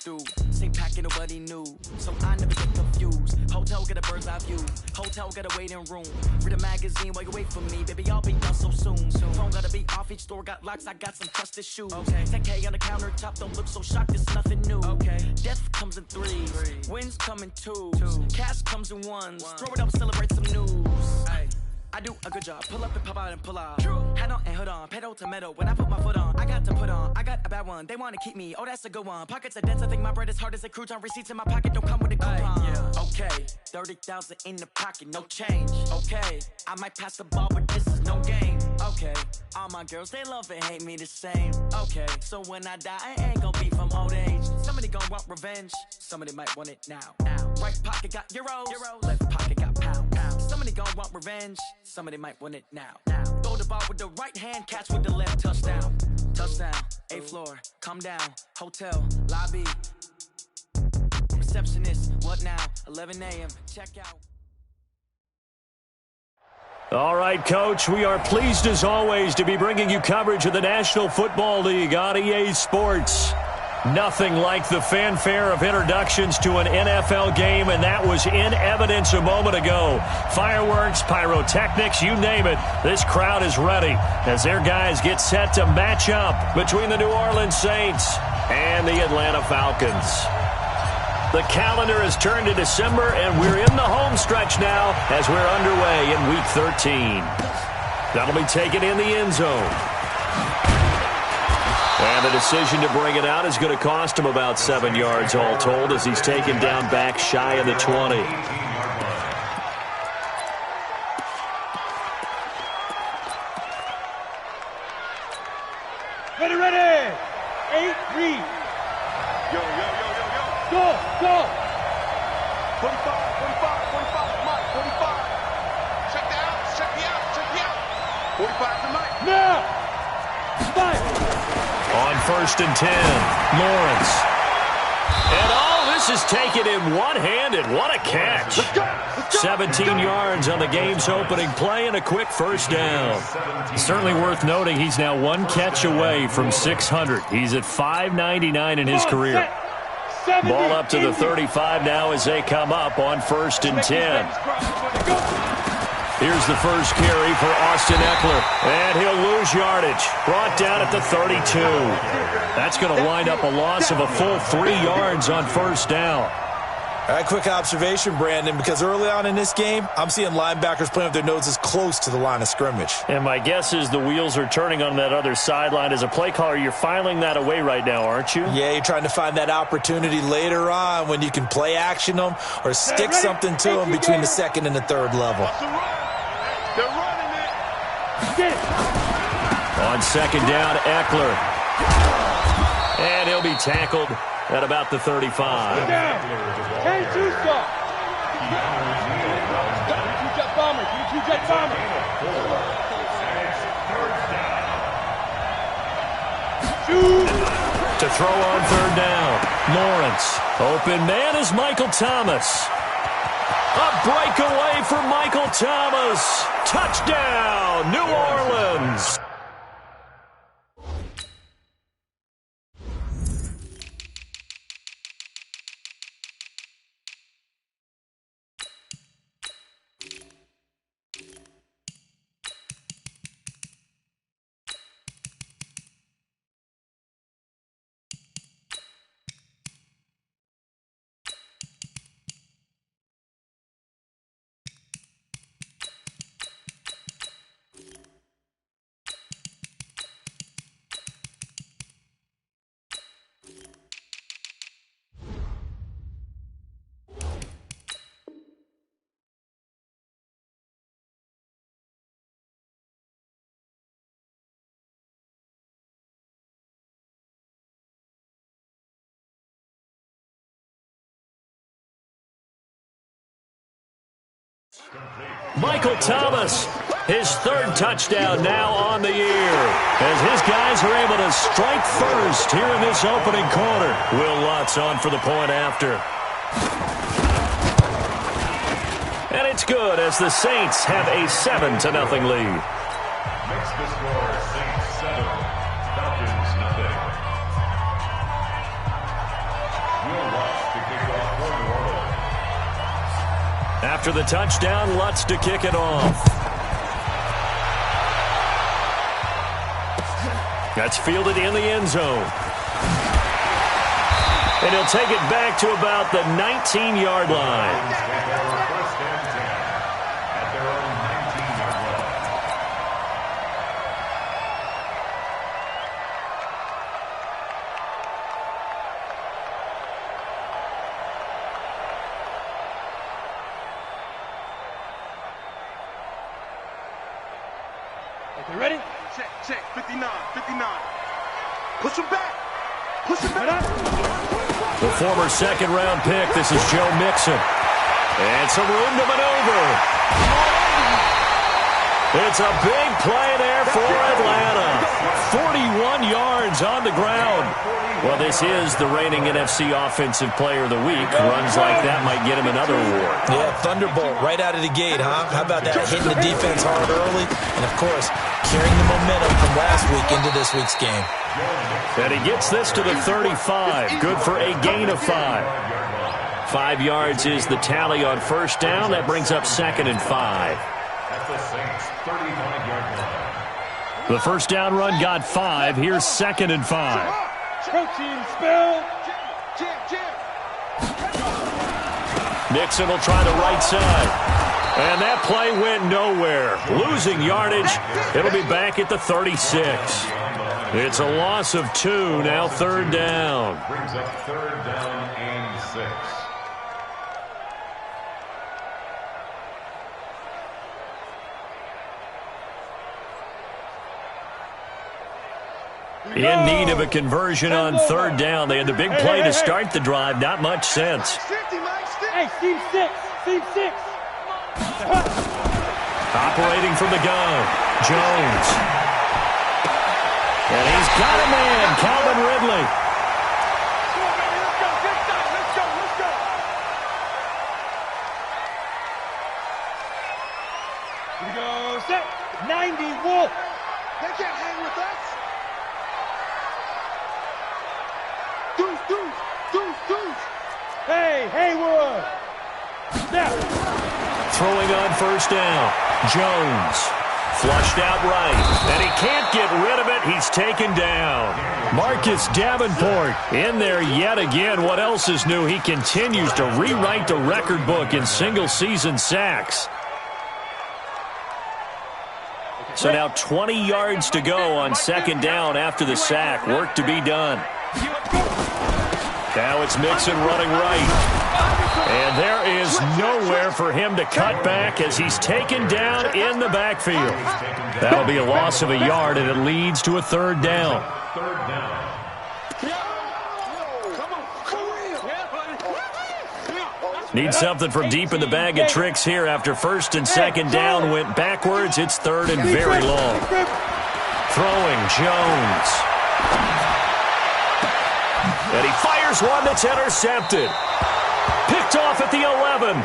do. Same packet nobody knew, so I never get confused. Hotel get a bird's eye view. Hotel get a waiting room. Read a magazine while you wait for me. Baby, I'll be done so soon. Phone gotta be off, each store got locks. I got some trusted shoes. 10K on the countertop, don't look so shocked, it's nothing new. Death comes in threes, wins come in twos. Cash comes in ones. Throw it up, celebrate some news. I do a good job. Pull up and pop out and pull out. Hat on and hood on. Pedal to metal. When I put my foot on, I got to put on. I got a bad one. They want to keep me. Oh, that's a good one. Pockets are dense. I think my bread is hard as a crouton. Receipts in my pocket don't come with a coupon. Okay, 30,000 in the pocket, no change. Okay, I might pass the ball, but this is no game. Okay, all my girls, they love and hate me the same. Okay, so when I die, I ain't gonna be from old age. Somebody gonna want revenge. Somebody might want it now. Right pocket got euros. Left pocket got pounds. Somebody gonna want revenge. Somebody might want it now. Throw the ball with the right hand, catch with the left. Touchdown. Touchdown. 8th floor. Come down. Hotel. Lobby. Receptionist. What now? 11 a.m. Check out. All right, Coach, we are pleased as always to be bringing you coverage of the National Football League on EA Sports. Nothing like the fanfare of introductions to an NFL game, and that was in evidence a moment ago. Fireworks, pyrotechnics, you name it. This crowd is ready as their guys get set to match up between the New Orleans Saints and the Atlanta Falcons. The calendar has turned to December, and we're in the home stretch now as we're underway in Week 13. That'll be taken in the end zone. And the decision to bring it out is going to cost him about 7 yards all told as he's taken down back shy of the 20. Ready. 8, read. Yo. Go. 45, Mike, 45. Check the out. 45 to Mike. Now. Fight. On 1st and 10, Lawrence. And all this is taken in one-handed. What a catch. 17 yards on the game's opening play and a quick first down. Certainly worth noting he's now one catch away from 600. He's at 599 in his career. Ball up to the 35 now as they come up on 1st and 10. Here's the first carry for Austin Eckler, and he'll lose yardage. Brought down at the 32. That's going to wind up a loss of a full 3 yards on 1st down. All right, quick observation, Brandon, because early on in this game, I'm seeing linebackers playing with their noses close to the line of scrimmage. And my guess is the wheels are turning on that other sideline. As a play caller, you're filing that away right now, aren't you? Yeah, you're trying to find that opportunity later on when you can play action them or stick something to them between the 2nd and the 3rd level. They're running it. On 2nd down, Eckler. And he'll be tackled at about the 35. Hey, two-stop. Two-jet bomber. Two-jet bomber. To throw on 3rd down, Lawrence. Open man is Michael Thomas. A breakaway for Michael Thomas. Touchdown, New Orleans. Michael Thomas, his 3rd touchdown now on the year. As his guys are able to strike first here in this opening quarter. Will Lutz on for the point after. And it's good as the Saints have a 7-0 lead. Makes the score Saints 7, Falcons 0. After the touchdown, Lutz to kick it off. That's fielded in the end zone. And he'll take it back to about the 19-yard line. You ready? Check, 59. Push him back. The former second-round pick, this is Joe Mixon. And some room to maneuver. It's a big play there for Atlanta. 41 yards on the ground. Well, this is the reigning NFC Offensive Player of the Week. Runs like that might get him another award. Yeah, thunderbolt right out of the gate, huh? How about that? Hitting the defense hard early. And, of course, carrying the momentum from last week into this week's game. And he gets this to the 35. Good for a gain of 5. 5 yards is the tally on first down. That brings up 2nd and 5. That's the Saints' 35-yard line. The first down run got 5. Here's 2nd and 5. Protein spill. Nixon will try the right side. And that play went nowhere. Losing yardage. It'll be back at the 36. It's a loss of 2. Now 3rd down. Brings up 3rd down and 6. In need of a conversion on 3rd down. They had the big play to start the drive. Not much sense. Hey, Team 6. Operating from the gun. Jones. And he's got a man, Calvin Ridley. Here we go, set. 90 Wolf. They can't hang with us. Deuce. Hey, Haywood. Snap. Throwing on first down. Jones. Flushed out right. And he can't get rid of it. He's taken down. Marcus Davenport in there yet again. What else is new? He continues to rewrite the record book in single-season sacks. So now 20 yards to go on 2nd down after the sack. Work to be done. Now it's Mixon running right. And there is nowhere for him to cut back as he's taken down in the backfield. That'll be a loss of a yard, and it leads to a 3rd down. 3rd down. Need something from deep in the bag of tricks here after 1st and 2nd down went backwards. It's 3rd and very long. Throwing Jones. And he fires one that's intercepted. Picked off at the 11.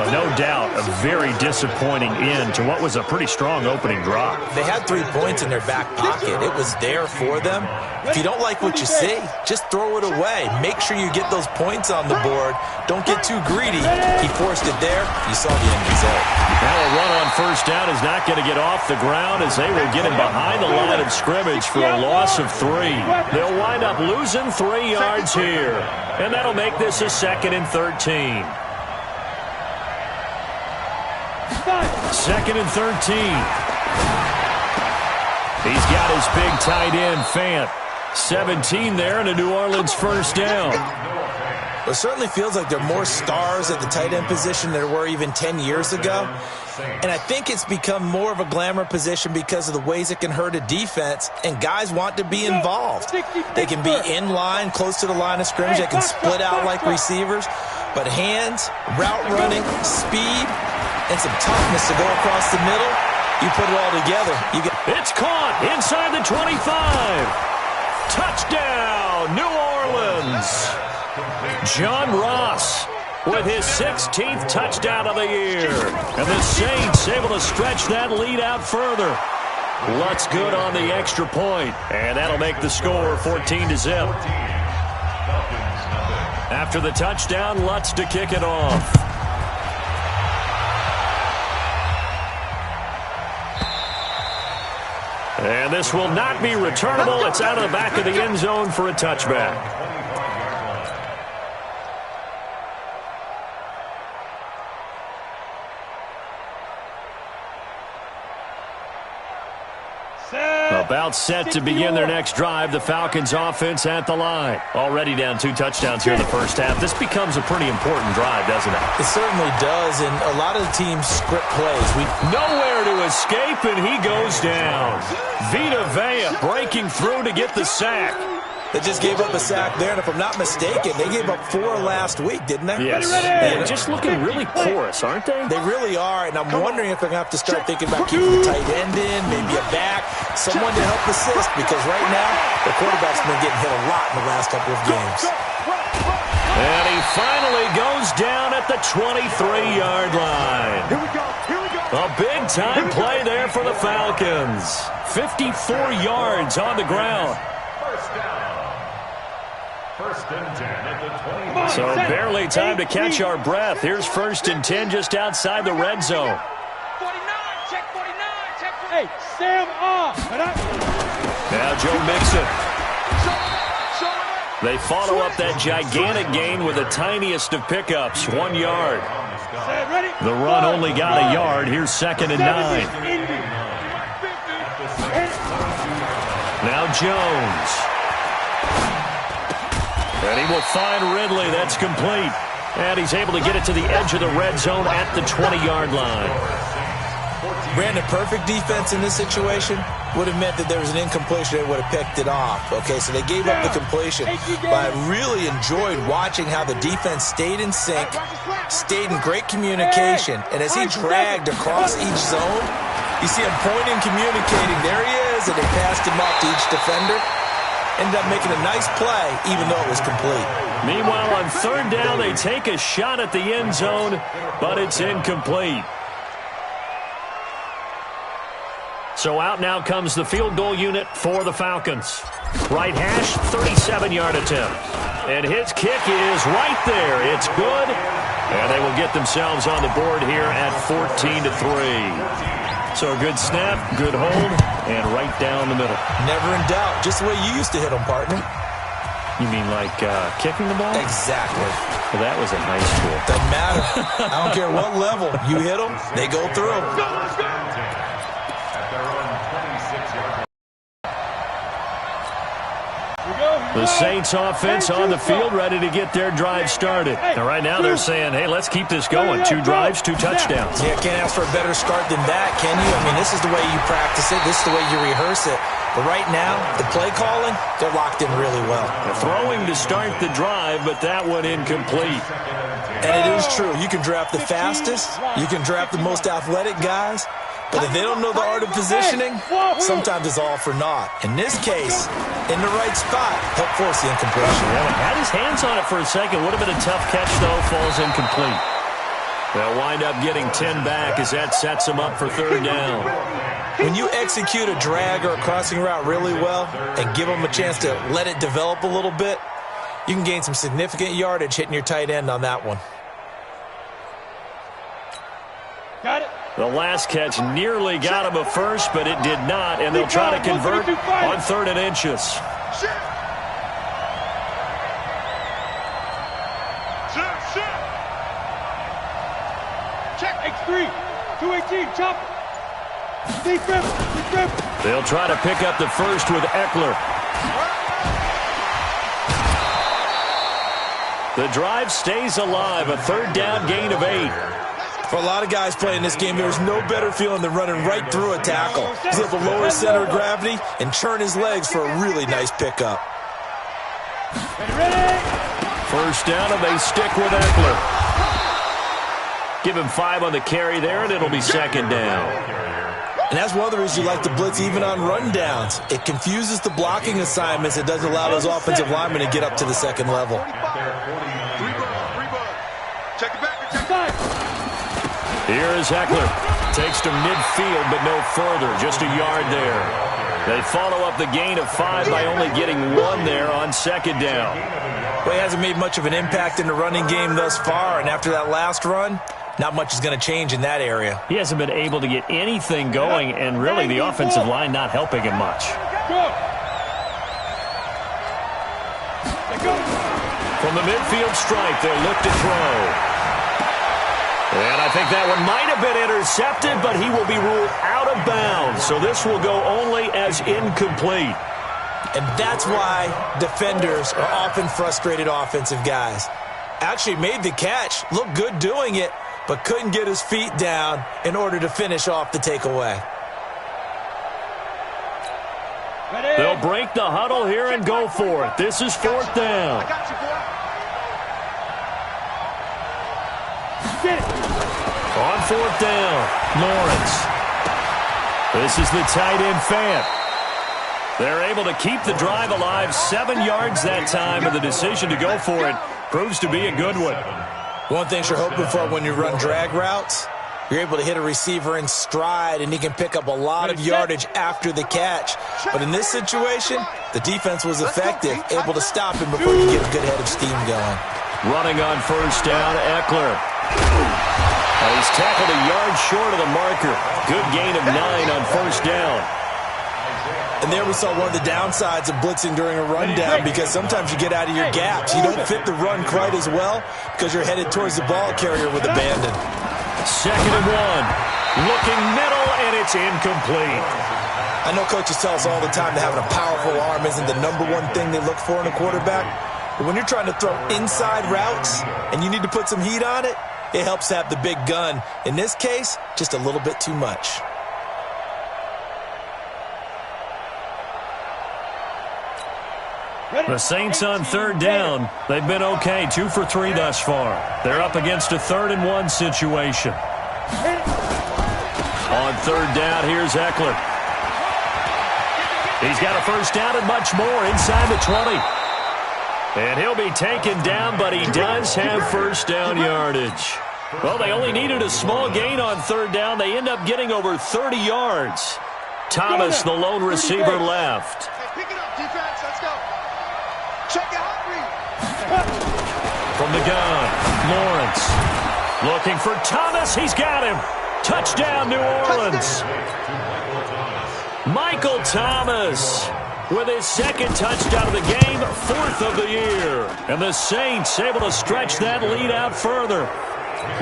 No doubt a very disappointing end to what was a pretty strong opening drive. They had 3 points in their back pocket. It was there for them. If you don't like what you see, just throw it away. Make sure you get those points on the board. Don't get too greedy. He forced it there. You saw the end result. Now a run on first down is not going to get off the ground as they will get him behind the line of scrimmage for a loss of 3. They'll wind up losing 3 yards here. And that'll make this a 2nd and 13. 2nd and 13. He's got his big tight end, Fant. 17 there and a New Orleans first down. It certainly feels like there are more stars at the tight end position than there were even 10 years ago. And I think it's become more of a glamour position because of the ways it can hurt a defense, and guys want to be involved. They can be in line, close to the line of scrimmage. They can split out like receivers. But hands, route running, speed, and some toughness to go across the middle, you put it all together. It's caught inside the 25. Touchdown, New Orleans. John Ross with his 16th touchdown of the year. And the Saints able to stretch that lead out further. Lutz good on the extra point, and that'll make the score 14-0. Falcons, 0. After the touchdown, Lutz to kick it off. And this will not be returnable. It's out of the back of the end zone for a touchback. About set to begin their next drive. The Falcons offense at the line. Already down 2 touchdowns here in the first half. This becomes a pretty important drive, doesn't it? It certainly does, and a lot of the teams script plays. Nowhere to escape, and he goes down. Vita Vea breaking through to get the sack. They just gave up a sack there, and if I'm not mistaken, they gave up 4 last week, didn't they? Yes. They're just looking really porous, aren't they? They really are, and I'm wondering if they're going to have to start thinking about keeping the tight end in, maybe a back, someone to help assist, because right now, the quarterback's been getting hit a lot in the last couple of games. And he finally goes down at the 23-yard line. Here we go. A big-time play there for the Falcons. 54 yards on the ground. First down. First and 10 at the 20. So barely time to catch our breath. Here's 1st and 10 just outside the red zone. 49, check 49, check 49. Hey, Sam off. Now Joe Mixon. They follow up that gigantic gain with the tiniest of pickups, 1 yard. The run only got a yard. Here's 2nd and 9. Now Jones. And he will find Ridley. That's complete. And he's able to get it to the edge of the red zone at the 20-yard line. Brandon, perfect defense in this situation would have meant that there was an incompletion. They would have picked it off. Okay, so they gave up the completion. But I really enjoyed watching how the defense stayed in sync, stayed in great communication. And as he dragged across each zone, you see him pointing, communicating. There he is, and they passed him off to each defender. Ended up making a nice play, even though it was complete. Meanwhile, on 3rd down, they take a shot at the end zone, but it's incomplete. So out now comes the field goal unit for the Falcons. Right hash, 37-yard attempt. And his kick is right there. It's good. And they will get themselves on the board here at 14-3. So a good snap, good hold, and right down the middle. Never in doubt. Just the way you used to hit them, partner. You mean like kicking the ball? Exactly. Well, that was a nice trick. Doesn't matter. I don't care what level. You hit them, they go through. The Saints offense on the field, ready to get their drive started. And right now they're saying, hey, let's keep this going. 2 drives, 2 touchdowns. Yeah, can't ask for a better start than that, can you? I mean, this is the way you practice it. This is the way you rehearse it. But right now, the play calling, they're locked in really well. They're throwing to start the drive, but that one incomplete. And it is true. You can draft the fastest. You can draft the most athletic guys. But if they don't know the art of positioning, sometimes it's all for naught. In this case, in the right spot, help force the incompletion. Yeah, had his hands on it for a second. Would have been a tough catch, though. Falls incomplete. They'll wind up getting 10 back as that sets them up for 3rd down. When you execute a drag or a crossing route really well and give them a chance to let it develop a little bit, you can gain some significant yardage hitting your tight end on that one. Got it. The last catch nearly got him a first, but it did not, and they'll try to convert on 3rd and inches. Check X3, 218, chop. Deep grip. They'll try to pick up the first with Eckler. The drive stays alive, a 3rd down gain of 8. For a lot of guys playing this game, there's no better feeling than running right through a tackle. He's at the lower center of gravity and churn his legs for a really nice pickup. First down, and they stick with Eckler. Give him 5 on the carry there, and it'll be 2nd down. And that's one of the reasons you like to blitz even on rundowns. It confuses the blocking assignments. It doesn't allow those offensive linemen to get up to the 2nd level. Check it back. Check it back. Here is Eckler. Takes to midfield, but no further. Just a yard there. They follow up the gain of 5 by only getting 1 there on 2nd down. Well, he hasn't made much of an impact in the running game thus far, and after that last run, Not much is going to change in that area. He hasn't been able to get anything going, and really the offensive line not helping him much. From the midfield stripe, they look to throw. And I think that one might have been intercepted, but he will be ruled out of bounds. So this will go only as incomplete. And that's why defenders are often frustrated offensive guys. Actually made the catch, looked good doing it, but couldn't get his feet down in order to finish off the takeaway. They'll break the huddle here and go for it. This is fourth down. On fourth down, Lawrence. This is the tight end Fant. They're able to keep the drive alive, 7 yards that time, and the decision to go for it proves to be a good one. One thing you're hoping for when you run drag routes, you're able to hit a receiver in stride, and he can pick up a lot of yardage after the catch. But in this situation, the defense was effective, able to stop him before you get a good head of steam going. Running on first down, Eckler. He's tackled a yard short of the marker. Good gain of 9 on first down. And there we saw one of the downsides of blitzing during a rundown, because sometimes you get out of your gaps. You don't fit the run quite as well because you're headed towards the ball carrier with abandon. Second and 1. Looking middle, and it's incomplete. I know coaches tell us all the time that having a powerful arm isn't the number one thing they look for in a quarterback. But when you're trying to throw inside routes and you need to put some heat on it, it helps to have the big gun. In this case, just a little bit too much. The Saints on third down. They've been okay, 2 for 3 thus far. They're up against a 3rd and 1 situation. On third down, here's Eckler. He's got a first down and much more inside the 20. And he'll be taken down, but he does have first down yardage. Well, they only needed a small gain on third down. They end up getting over 30 yards. Thomas, the lone receiver, left. Pick it up, defense. Let's go. Check it out, From the gun, Lawrence. Looking for Thomas. He's got him. Touchdown, New Orleans. Michael Thomas with his second touchdown of the game, 4th of the year. And the Saints able to stretch that lead out further.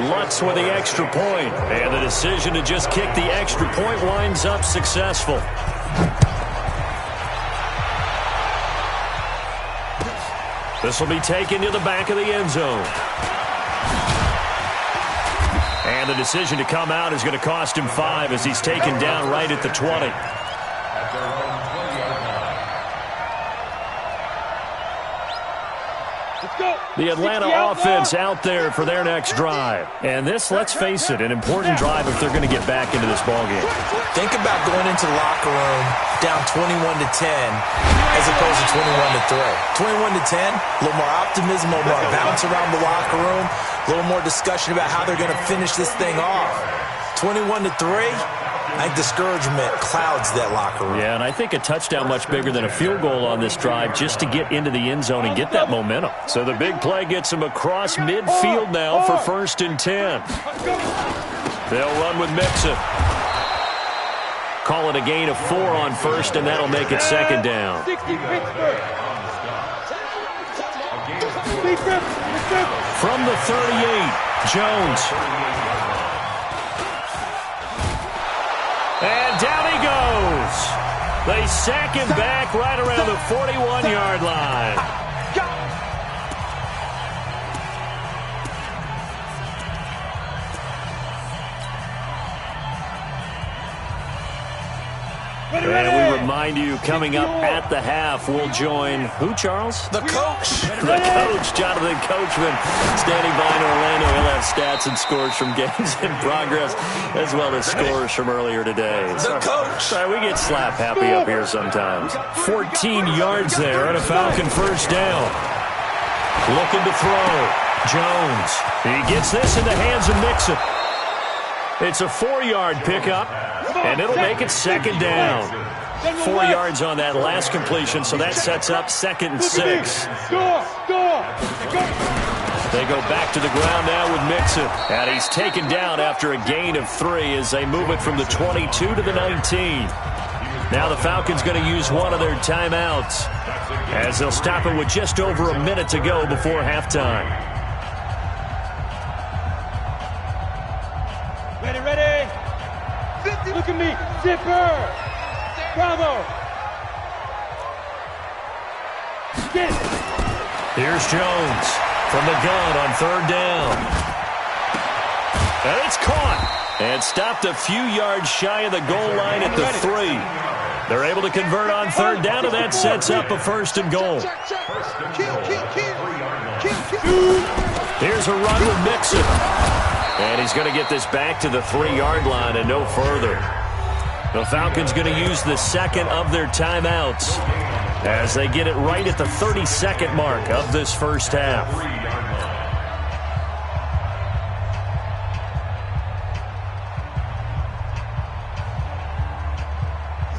Lutz with the extra point. And the decision to just kick the extra point winds up successful. This will be taken to the back of the end zone. And the decision to come out is going to cost him 5 as he's taken down right at the 20. The Atlanta offense out there for their next drive. And this, let's face it, an important drive if they're going to get back into this ballgame. Think about going into the locker room down 21-10 as opposed to 21-3. 21-10, a little more optimism, a little more bounce around the locker room, a little more discussion about how they're going to finish this thing off. 21-3, I think discouragement clouds that locker room. Yeah, and I think a touchdown much bigger than a field goal on this drive just to get into the end zone and get that momentum. So the big play gets him across midfield now for 1st and 10. They'll run with Mixon. Call it a gain of 4 on first, and that'll make it 2nd down. From the 38, Jones. And down he goes. They sack him back right around the 41-yard line. And we remind you, coming up at the half, we'll join who, Charles? The coach. The coach, Jonathan Coachman, standing by in Orlando. He'll have stats and scores from games in progress, as well as scores from earlier today. The coach. Sorry, we get slap happy up here sometimes. 14 yards there on a Falcon first down. Looking to throw. Jones. He gets this in the hands of Mixon. It's a 4-yard pickup, and it'll make it 2nd down. 4 yards on that last completion, so that sets up 2nd and 6. They go back to the ground now with Mixon. And he's taken down after a gain of 3 as they move it from the 22 to the 19. Now the Falcons going to use one of their timeouts as they'll stop it with just over a minute to go before halftime. Ready. Look at me. Zipper. Bravo. Get it. Here's Jones from the gun on 3rd down. And it's caught and stopped a few yards shy of the goal line at the 3. They're able to convert on 3rd down, and that sets up a 1st and goal. Here's a run with Mixon. And he's going to get this back to the 3-yard line and no further. The Falcons going to use the second of their timeouts as they get it right at the 32nd mark of this first half.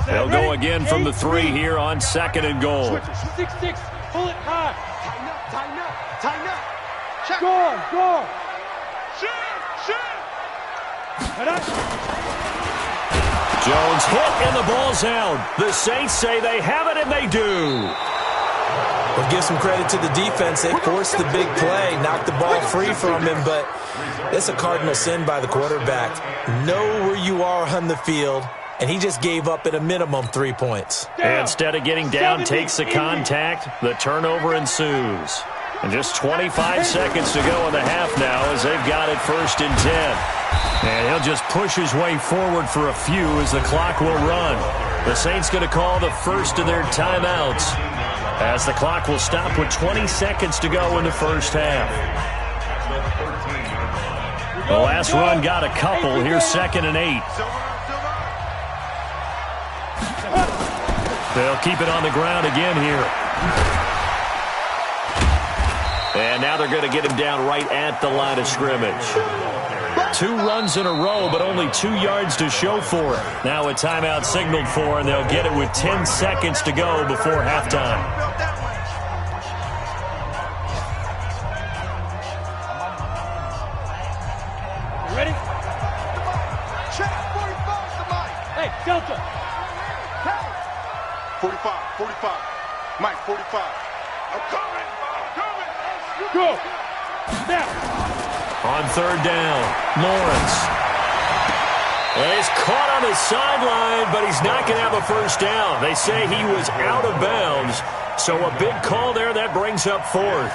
They'll go again from the 3 here on 2nd and goal. 6-6, pull it high. Tighten up. Check. Go. Jones hit and the ball's out. The Saints say they have it, and they do. We'll give some credit to the defense. They forced the big play, knocked the ball free from him, but it's a cardinal sin by the quarterback. Know where you are on the field, and he just gave up at a minimum 3 points. Instead of getting down, takes the contact. The turnover ensues. And just 25 seconds to go in the half now as they've got it 1st and 10. And he'll just push his way forward for a few as the clock will run. The Saints going to call the first of their timeouts as the clock will stop with 20 seconds to go in the first half. The last run got a couple. Here's 2nd and 8. They'll keep it on the ground again here. And now they're going to get him down right at the line of scrimmage. 2 runs in a row, but only 2 yards to show for it. Now a timeout signaled for, and they'll get it with 10 seconds to go before halftime. You ready? Check. 45, somebody. Hey, Delta. Hey. 45. Mike, 45. I'm coming. Go. Now. On 3rd down, Lawrence. And he's caught on the sideline, but he's not going to have a first down. They say he was out of bounds, so a big call there that brings up 4th.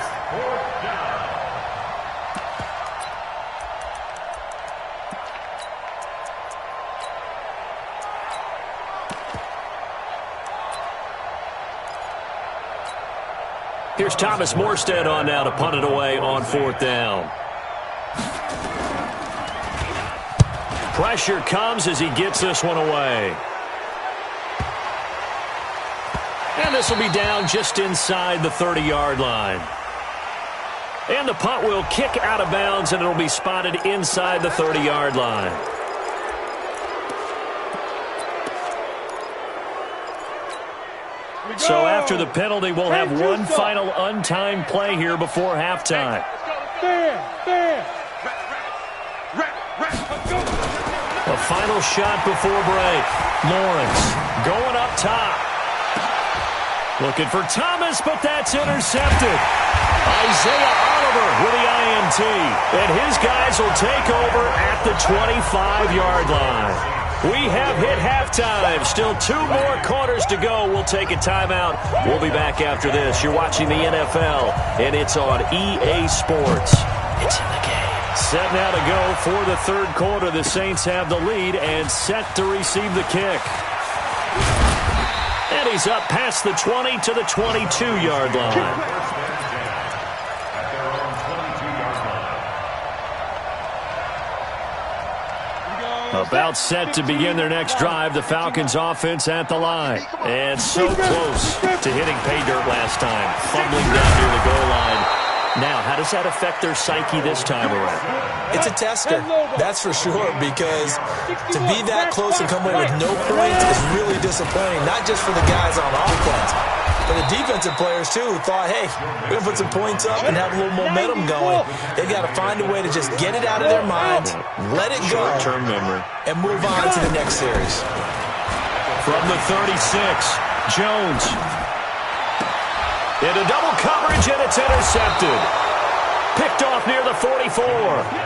Here's Thomas Morstead on now to punt it away on 4th down. Pressure comes as he gets this one away. And this will be down just inside the 30-yard line. And the punt will kick out of bounds, and it'll be spotted inside the 30-yard line. So after the penalty, we'll have one final untimed play here before halftime. A final shot before break. Lawrence going up top. Looking for Thomas, but that's intercepted. Isaiah Oliver with the INT. And his guys will take over at the 25-yard line. We have hit halftime. Still 2 more quarters to go. We'll take a timeout. We'll be back after this. You're watching the NFL, and it's on EA Sports. It's in the game. Set now to go for the 3rd quarter. The Saints have the lead and set to receive the kick. And he's up past the 20 to the 22-yard line. About set to begin their next drive. The Falcons offense at the line. And so close to hitting pay dirt last time. Fumbling down near the goal line. Now, how does that affect their psyche this time around? It's a tester, that's for sure, because to be that close and come away with no points is really disappointing, not just for the guys on offense, but the defensive players, too, who thought, hey, we're going to put some points up and have a little momentum going. They've got to find a way to just get it out of their minds, let it go, short-term memory, and move on to the next series. From the 36, Jones. Into double coverage, and it's intercepted. Picked off near the 44,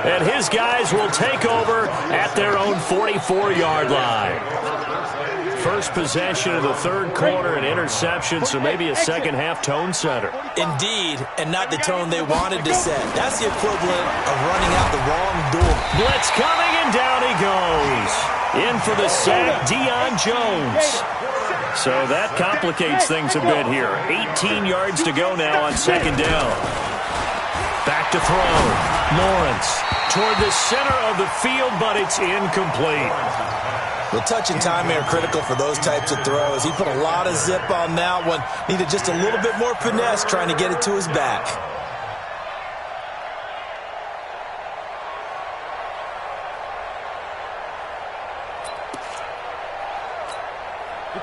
and his guys will take over at their own 44-yard line. First possession of the third quarter, an interception, so maybe a second-half tone setter. Indeed, and not the tone they wanted to set. That's the equivalent of running out the wrong door. Blitz coming, and down he goes. In for the sack, Deion Jones. So that complicates things a bit here. 18 yards to go now on second down. Back to throw. Lawrence toward the center of the field, but it's incomplete. The touch and timing are critical for those types of throws. He put a lot of zip on that one. Needed just a little bit more finesse trying to get it to his back.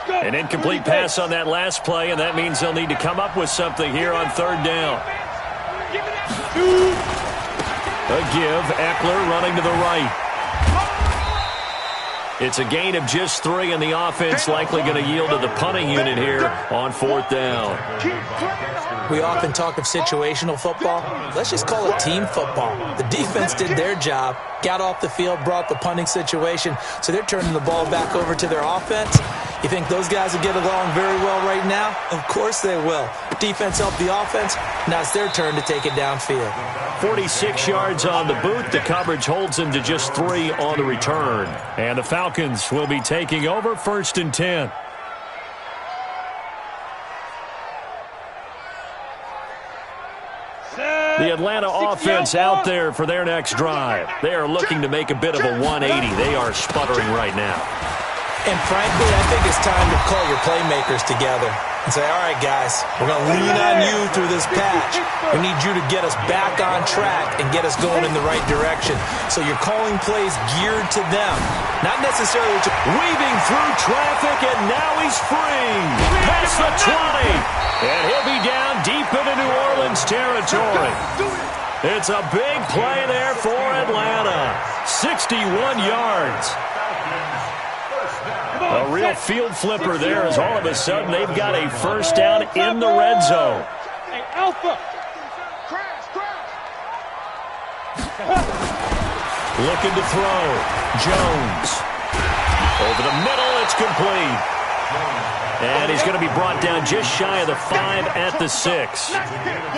An incomplete pass on that last play, and that means they'll need to come up with something here on third down. A give, Eckler running to the right. It's a gain of just 3, and the offense likely going to yield to the punting unit here on fourth down. We often talk of situational football. Let's just call it team football. The defense did their job, got off the field, brought the punting situation, so they're turning the ball back over to their offense. You think those guys will get along very well right now? Of course they will. Defense helped the offense. Now it's their turn to take it downfield. 46 yards on the boot. The coverage holds them to just 3 on the return. And the Falcons will be taking over first and 10. The Atlanta offense out there for their next drive. They are looking to make a bit of a 180. They are sputtering right now. And frankly, I think it's time to call your playmakers together and say, all right, guys, we're going to lean on you through this patch. We need you to get us back on track and get us going in the right direction. So you're calling plays geared to them, not necessarily weaving through traffic, and now he's free. Past the 20. And he'll be down deep into New Orleans territory. It's a big play there for Atlanta. 61 yards. A real field flipper there as all of a sudden they've got a first down in the red zone. Hey, Alpha. Looking to throw. Jones. Over the middle, it's complete. And he's going to be brought down just shy of the 5 at the 6.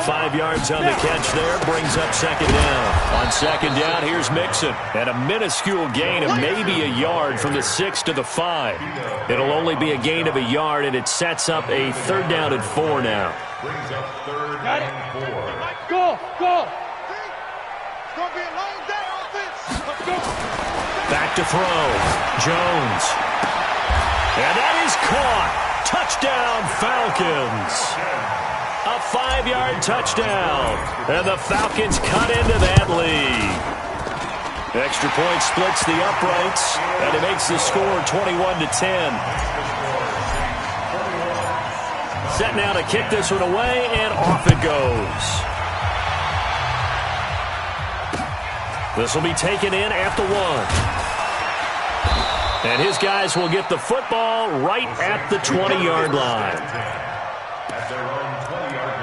5 yards on the catch there, brings up second down. On second down, here's Mixon. And a minuscule gain of maybe a yard from the 6 to the 5. It'll only be a gain of a yard, and it sets up a third down and 4 now. Brings up third and 4. Go. It's going to be a long day on this. Let's go. Back to throw. Jones. And that is caught. Touchdown, Falcons. A 5-yard touchdown. And the Falcons cut into that lead. Extra point splits the uprights, and it makes the score 21-10. Set now to kick this one away, and off it goes. This will be taken in after 1. And his guys will get the football right at the 20-yard line. At their own 20-yard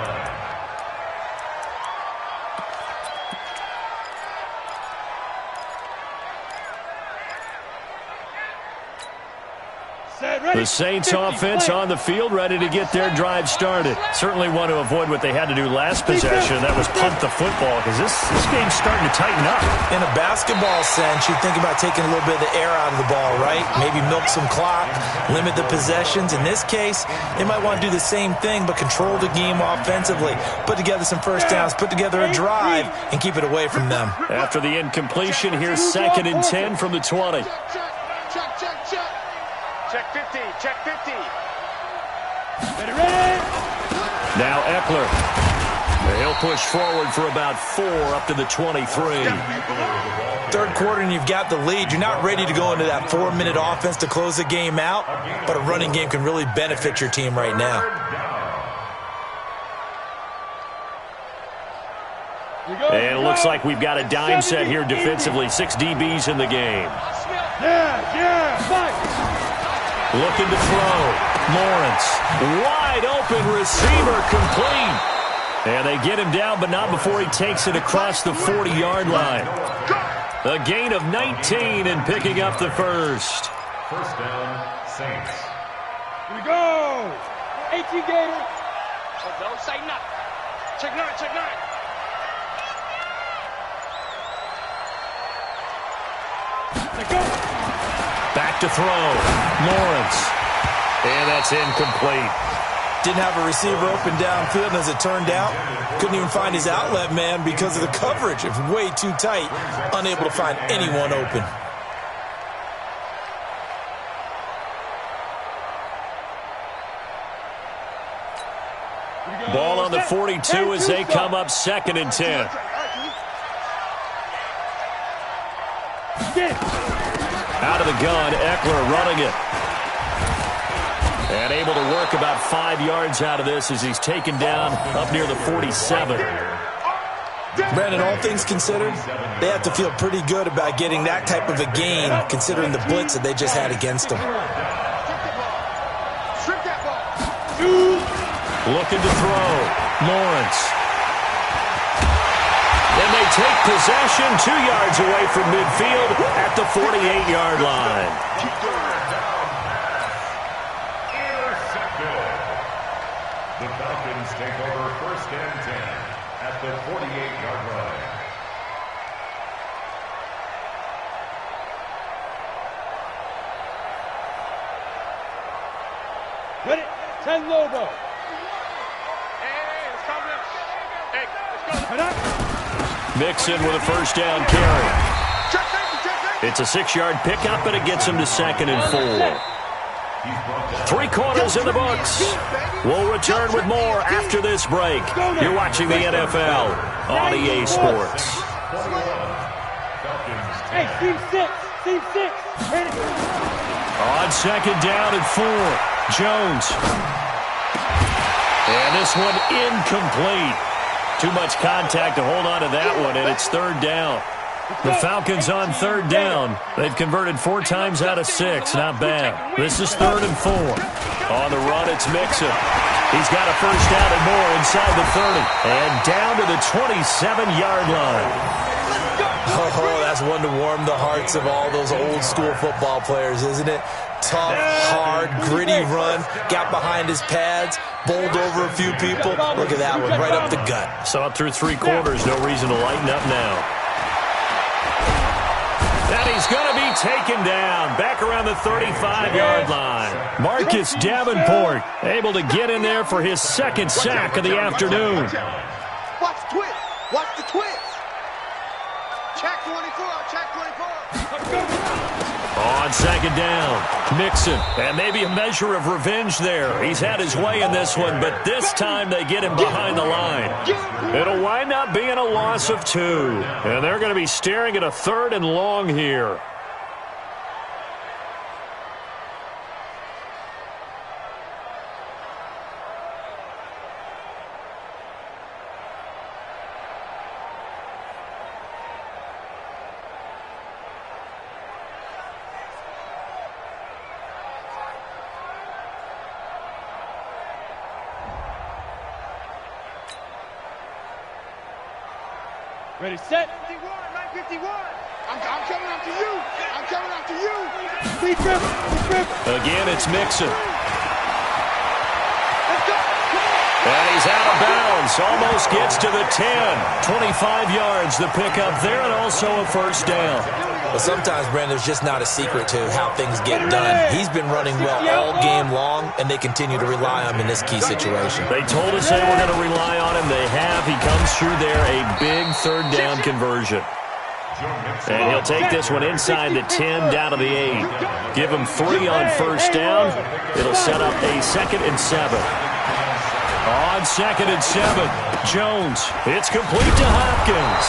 line. The Saints offense on the field, ready to get their drive started. Certainly want to avoid what they had to do last possession. That was punt the football, because this game's starting to tighten up. In a basketball sense, you think about taking a little bit of the air out of the ball, right? Maybe milk some clock, limit the possessions. In this case, they might want to do the same thing, but control the game offensively. Put together some first downs, put together a drive, and keep it away from them. After the incompletion, here's second and 10 from the 20. Check 50, check 50. Now Eckler. He'll push forward for about 4 up to the 23. Third quarter and you've got the lead. You're not ready to go into that 4-minute offense to close the game out, but a running game can really benefit your team right now. And it looks like we've got a dime set here defensively. 6 DBs in the game. Looking to throw. Lawrence. Wide open receiver complete. And they get him down, but not before he takes it across the 40-yard line. A gain of 19 and picking up the first. First down, Saints. Here we go. 18 Gator. So don't say nothing. Check 9, check 9. Back to throw. Lawrence. And that's incomplete. Didn't have a receiver open downfield, and as it turned out, couldn't even find his outlet man because of the coverage. It was way too tight, unable to find anyone open. Ball on the 42 as they come up 2nd and 10. Out of the gun, Eckler running it. And able to work about 5 yards out of this as he's taken down up near the 47. Brandon, all things considered, they have to feel pretty good about getting that type of a gain, considering the blitz that they just had against them. Looking to throw. Lawrence. And they take possession 2 yards away from midfield at the 48-yard line. The Falcons take over 1st and 10 at the 48-yard line. Ready? 10 Lobo. Hey, let's come in. Hey, let's go. Mixon with a first down carry. It's a 6-yard pickup, and it gets him to 2nd and 4. 3 quarters in the books. We'll return with more after this break. You're watching the NFL on EA Sports. Hey, team 6. Team 6. On 2nd down and 4. Jones. And this one incomplete. Too much contact to hold on to that one, and it's 3rd down. The Falcons on 3rd down. They've converted 4 times out of 6. Not bad. This is 3rd and 4. On the run, it's Mixon. He's got a first down and more inside the 30. And down to the 27-yard line. Oh, that's one to warm the hearts of all those old-school football players, isn't it? Tough, hard, gritty run. Got behind his pads. Bowled over a few people. Look at that one, right up the gut. Saw it through 3 quarters. No reason to lighten up now. And he's going to be taken down back around the 35-yard line. Marcus Davenport able to get in there for his 2nd sack of the afternoon. Watch the twist. Watch the twist. Check 24. Check 24. On 2nd down, Mixon. And maybe a measure of revenge there. He's had his way in this one, but this time they get him behind the line. It'll wind up being a loss of 2. And they're going to be staring at a 3rd and long here. Ready, set. 51, 951. I'm coming after you. I'm coming after you. Speed grip. Again, it's Mixon. Let's go. And he's out of bounds. Almost gets to the 10. 25 yards, the pickup there, and also a first down. But sometimes, Brandon, there's just not a secret to how things get done. He's been running well all game long, and they continue to rely on him in this key situation. They told us they were going to rely on him. They have. He comes through there, a big 3rd down conversion. And he'll take this one inside the 10 down to the 8. Give him 3 on first down. It'll set up a 2nd and 7. On 2nd and 7, Jones. It's complete to Hopkins.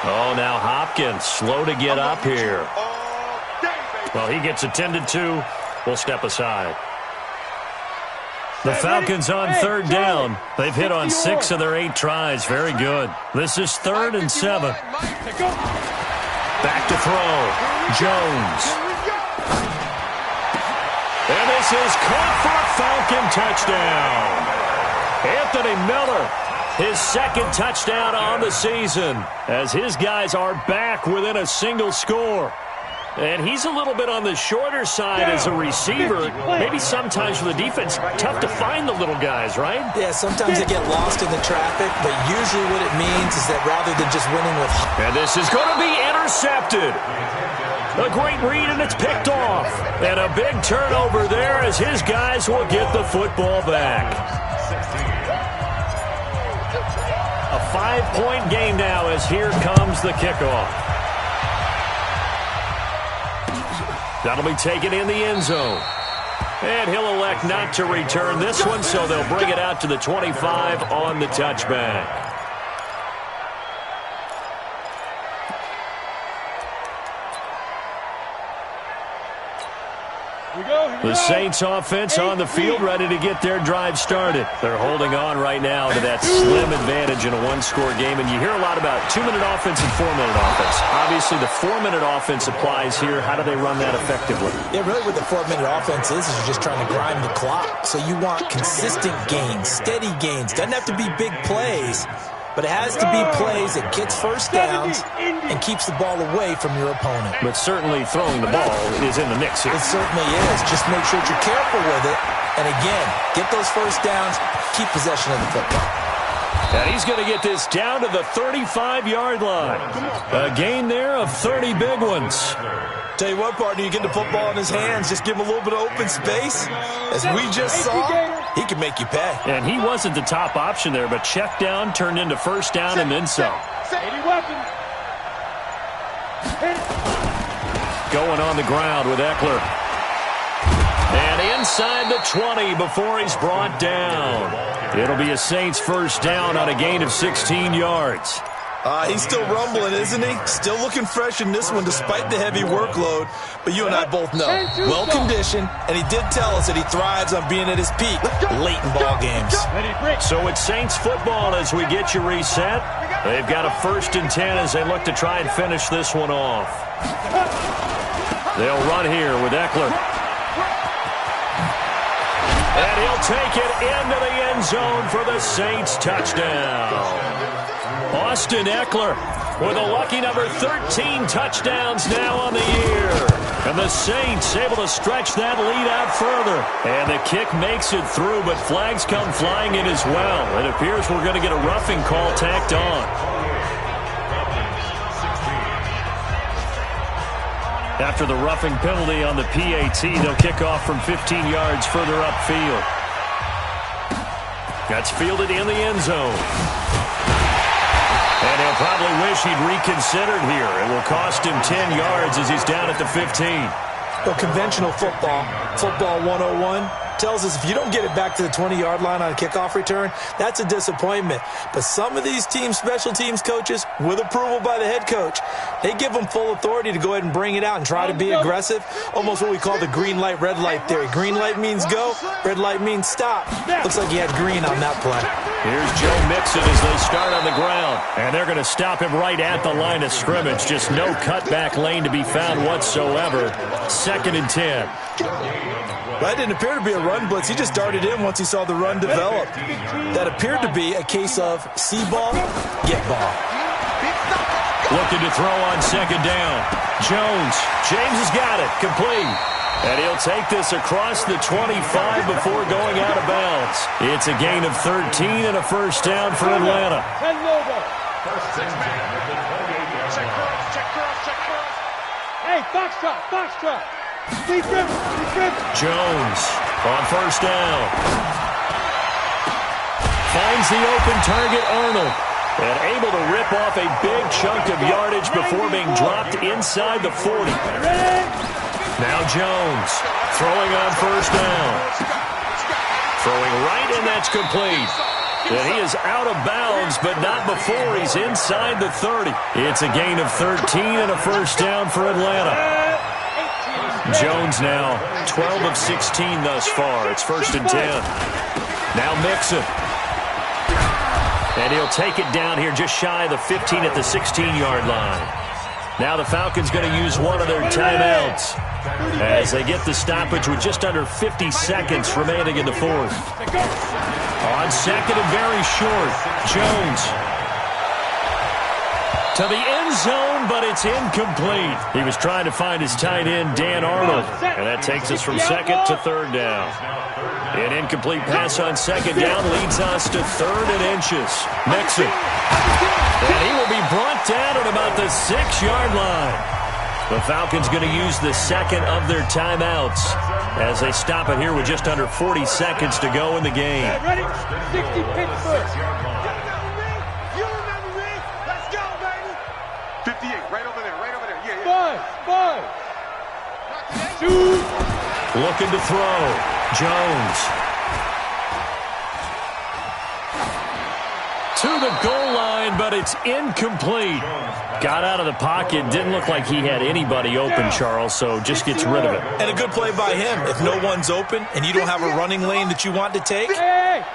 Oh, now Hopkins slow to get up here. Well, he gets attended to. We'll step aside. The Falcons on 3rd down. They've hit on 6 of their 8 tries. Very good. This is 3rd and 7. Back to throw. Jones. And this is caught for a Falcon touchdown. Anthony Miller, his 2nd touchdown on the season, as his guys are back within a single score. And he's a little bit on the shorter side as a receiver. Maybe sometimes for the defense, tough to find the little guys, right? Yeah, sometimes they get lost in the traffic, but usually what it means is that rather than just winning with... And this is going to be intercepted. A great read, and it's picked off. And a big turnover there as his guys will get the football back. A 5-point game now as here comes the kickoff. That'll be taken in the end zone. And he'll elect not to return this one, so they'll bring it out to the 25 on the touchback. The Saints offense on the field, ready to get their drive started. They're holding on right now to that slim advantage in a one-score game, and you hear a lot about 2-minute offense and 4-minute offense. Obviously, the 4-minute offense applies here. How do they run that effectively? Yeah, really what the 4-minute offense is you're just trying to grind the clock. So you want consistent gains, steady gains. Doesn't have to be big plays, but it has to be plays that gets first downs and keeps the ball away from your opponent. But certainly throwing the ball is in the mix here. It certainly is. Just make sure that you're careful with it. And again, get those first downs, keep possession of the football. And he's going to get this down to the 35-yard line. A gain there of 30 big ones. Tell you what, partner, you get the football in his hands, just give him a little bit of open space. As we just saw, he can make you pay. And he wasn't the top option there, but check down turned into first down and then some. Going on the ground with Eckler. And inside the 20 before he's brought down. It'll be a Saints first down on a gain of 16 yards. He's still rumbling, isn't he? Still looking fresh in this one despite the heavy workload. But you and I both know, well-conditioned, and he did tell us that he thrives on being at his peak late in ball games. So it's Saints football as we get you reset. They've got a 1st and 10 as they look to try and finish this one off. They'll run here with Eckler. And he'll take it into the end zone for the Saints touchdown. Austin Eckler with a lucky number 13 touchdowns now on the year. And the Saints able to stretch that lead out further. And the kick makes it through, but flags come flying in as well. It appears we're going to get a roughing call tacked on. After the roughing penalty on the PAT, they'll kick off from 15 yards further upfield. That's fielded in the end zone. And he'll probably wish he'd reconsidered here. It will cost him 10 yards as he's down at the 15. Well, conventional football 101, tells us if you don't get it back to the 20-yard line on a kickoff return, that's a disappointment. But some of these teams, special teams coaches, with approval by the head coach, they give them full authority to go ahead and bring it out and try to be aggressive. Almost what we call the green light, red light theory. Green light means go, red light means stop. Looks like he had green on that play. Here's Joe Mixon as they start on the ground. And they're going to stop him right at the line of scrimmage. Just no cutback lane to be found whatsoever. 2nd and 10. That didn't appear to be a run blitz. He just darted in once he saw the run develop. That appeared to be a case of see ball, get ball. Looking to throw on 2nd down. Jones. James has got it. Complete. And he'll take this across the 25 before going out of bounds. It's a gain of 13 and a first down for Atlanta. Hey, foxtrot. Jones on first down. Finds the open target, Arnold. And able to rip off a big chunk of yardage before being dropped inside the 40. Now Jones throwing on first down. Throwing right, and that's complete. And he is out of bounds, but not before he's inside the 30. It's a gain of 13 and a first down for Atlanta. Jones now 12 of 16 thus far. It's 1st and 10. Now Mixon. And he'll take it down here just shy of the 15 at the 16-yard line. Now the Falcons going to use one of their timeouts as they get the stoppage with just under 50 seconds remaining in the fourth. On second and very short, Jones to the end zone, but it's incomplete. He was trying to find his tight end, Dan Arnold, and that takes us from second to third down. An incomplete pass on second down leads us to 3rd and inches. Mixon. And he will be brought down at about the 6-yard line. The Falcons going to use the second of their timeouts as they stop it here with just under 40 seconds to go in the game. Ready? 60 Pittsburgh. You remember me? Let's go, baby. 58, right over there, yeah. Five. Shoot. Looking to throw. Jones. To the goal line, but it's incomplete. Got out of the pocket. Didn't look like he had anybody open, Charles, so just gets rid of it. And a good play by him. If no one's open and you don't have a running lane that you want to take,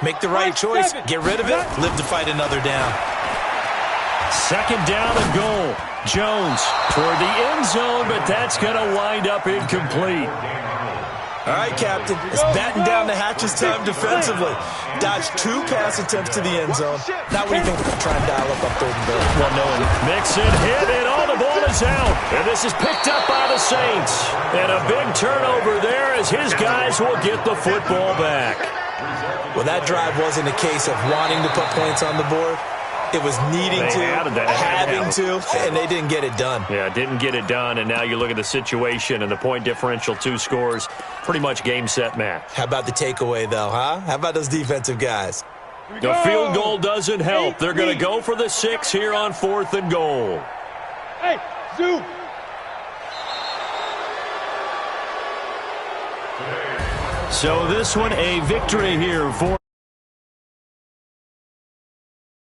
make the right choice. Get rid of it. Live to fight another down. 2nd down and goal. Jones toward the end zone, but that's going to wind up incomplete. All right, Captain. It's batten down the hatches time defensively. Dodged 2 pass attempts to the end zone. Now what do you think about trying to dial up 3rd and goal? Well, no. Mixon hit, and all the ball is out. And this is picked up by the Saints. And a big turnover there as his guys will get the football back. Well, that drive wasn't a case of wanting to put points on the board. It was needing having to, and they didn't get it done. Yeah, didn't get it done, and now you look at the situation and the point differential, 2 scores, pretty much game, set, match. How about the takeaway, though, huh? How about those defensive guys? The field goal doesn't help. They're going to go for the 6 here on 4th and goal. Hey, Zoo. So this one, a victory here for